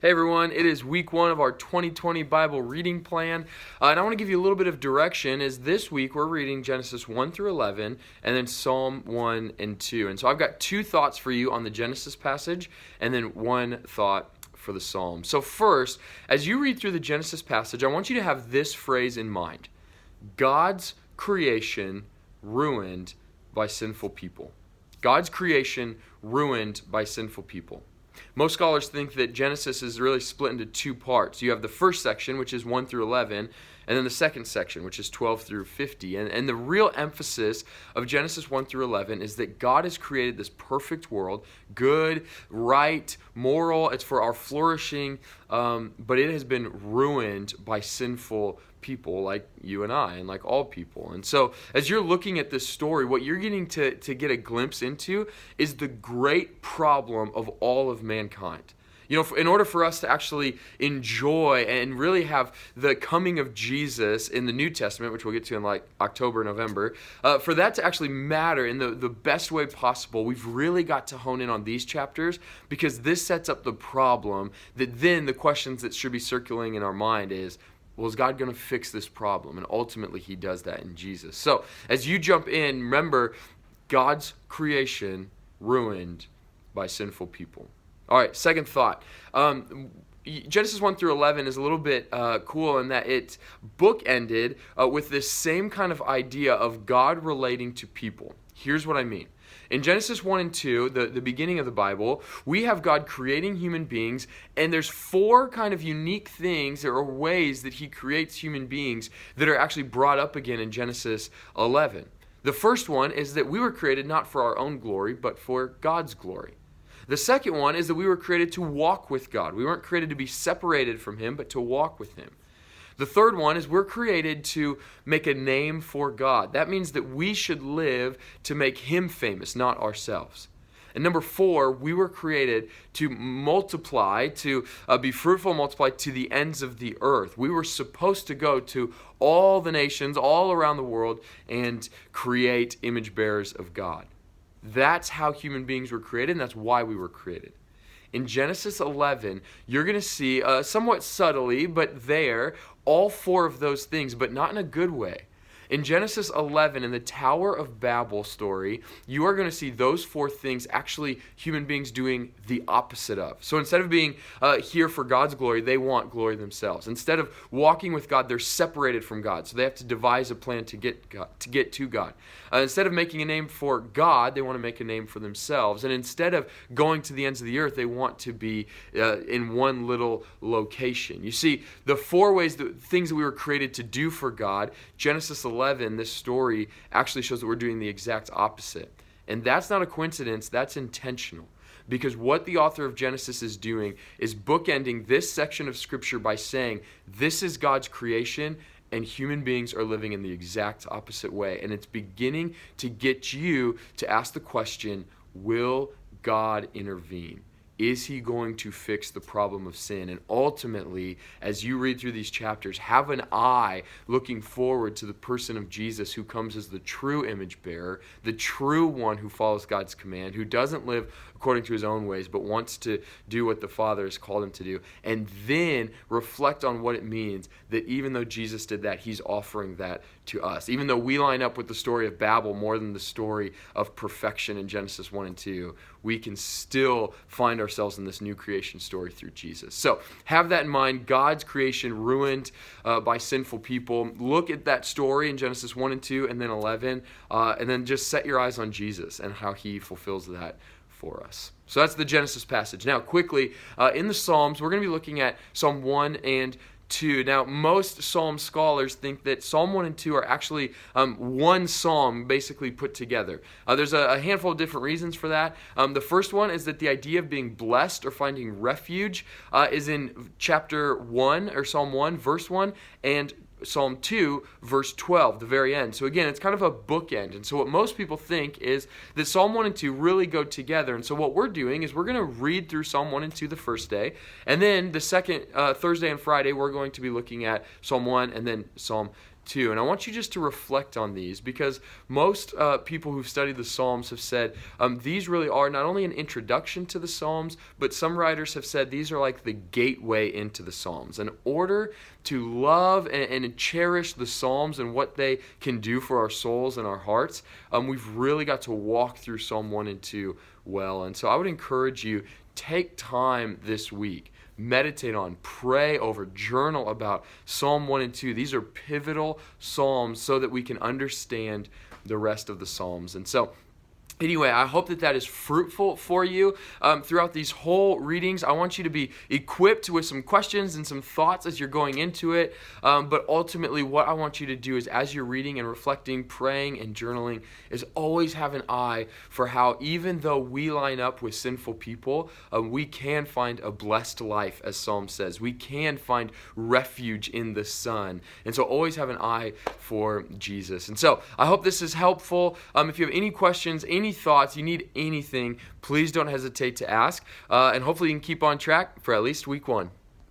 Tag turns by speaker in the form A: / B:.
A: Hey everyone, it is week 1 of our 2020 Bible reading plan, and I want to give you a little bit of direction as this week we're reading Genesis 1 through 11 and then Psalm 1 and 2. And so I've got 2 thoughts for you on the Genesis passage and then 1 thought for the Psalm. So first, as you read through the Genesis passage, I want you to have this phrase in mind: God's creation ruined by sinful people. God's creation ruined by sinful people. Most scholars think that Genesis is really split into 2 parts. You have the first section, which is 1 through 11, and then the second section, which is 12 through 50. And the real emphasis of Genesis 1 through 11 is that God has created this perfect world, good, right, moral. It's for our flourishing, but it has been ruined by sinful people like you and I, and like all people. And so as you're looking at this story, what you're getting to get a glimpse into is the great problem of all of mankind. You know, in order for us to actually enjoy and really have the coming of Jesus in the New Testament, which we'll get to in like October, November, for that to actually matter in the best way possible, we've really got to hone in on these chapters, because this sets up the problem that then the questions that should be circulating in our mind is, well, is God going to fix this problem? And ultimately, he does that in Jesus. So as you jump in, remember, God's creation ruined by sinful people. All right, second thought. Genesis 1 through 11 is a little bit cool in that it bookended with this same kind of idea of God relating to people. Here's what I mean. In Genesis 1 and 2, the beginning of the Bible, we have God creating human beings, and there's 4 kind of unique things or ways that he creates human beings that are actually brought up again in Genesis 11. The first one is that we were created not for our own glory, but for God's glory. The second one is that we were created to walk with God. We weren't created to be separated from him, but to walk with him. The third one is we're created to make a name for God. That means that we should live to make him famous, not ourselves. And number 4, we were created to multiply, to be fruitful and multiply to the ends of the earth. We were supposed to go to all the nations, all around the world, and create image bearers of God. That's how human beings were created, and that's why we were created. In Genesis 11, you're going to see, somewhat subtly, but there, all 4 of those things, but not in a good way. In Genesis 11, in the Tower of Babel story, you are going to see those 4 things actually human beings doing the opposite of. So instead of being here for God's glory, they want glory themselves. Instead of walking with God, they're separated from God. So they have to devise a plan to get to God. Instead of making a name for God, they want to make a name for themselves. And instead of going to the ends of the earth, they want to be in one little location. You see, the 4 ways, the things that we were created to do for God, Genesis 11, this story actually shows that we're doing the exact opposite. And that's not a coincidence, that's intentional. Because what the author of Genesis is doing is bookending this section of Scripture by saying, this is God's creation, and human beings are living in the exact opposite way. And it's beginning to get you to ask the question, will God intervene? Is he going to fix the problem of sin? And ultimately, as you read through these chapters, have an eye looking forward to the person of Jesus, who comes as the true image bearer, the true one who follows God's command, who doesn't live according to his own ways, but wants to do what the Father has called him to do. And then reflect on what it means that even though Jesus did that, he's offering that to us. Even though we line up with the story of Babel more than the story of perfection in Genesis 1 and 2, we can still find ourselves in this new creation story through Jesus. So have that in mind. God's creation ruined by sinful people. Look at that story in Genesis 1 and 2 and then 11, and then just set your eyes on Jesus and how he fulfills that for us. So that's the Genesis passage. Now quickly, in the Psalms, we're going to be looking at Psalm 1 and 2. Now, most Psalm scholars think that Psalm 1 and 2 are actually one psalm basically put together. There's a handful of different reasons for that. The first one is that the idea of being blessed or finding refuge is in chapter 1, or Psalm 1, verse 1, and Psalm 2, verse 12, the very end. So again, it's kind of a bookend. And so what most people think is that Psalm 1 and 2 really go together. And so what we're doing is we're going to read through Psalm 1 and 2 the first day. And then the second Thursday and Friday, we're going to be looking at Psalm 1 and then Psalm 2. And I want you just to reflect on these, because most people who've studied the Psalms have said these really are not only an introduction to the Psalms, but some writers have said these are like the gateway into the Psalms. In order to love and cherish the Psalms and what they can do for our souls and our hearts, we've really got to walk through Psalm 1 and 2 well. And so I would encourage you, take time this week. Meditate on, pray over, journal about Psalm 1 and 2. These are pivotal Psalms so that we can understand the rest of the Psalms. And so, anyway, I hope that is fruitful for you throughout these whole readings. I want you to be equipped with some questions and some thoughts as you're going into it. But ultimately, what I want you to do is, as you're reading and reflecting, praying and journaling, is always have an eye for how, even though we line up with sinful people, we can find a blessed life, as Psalm says. We can find refuge in the Son. And so always have an eye for Jesus. And so I hope this is helpful. If you have any questions, any thoughts, you need anything, please don't hesitate to ask. And hopefully you can keep on track for at least week 1.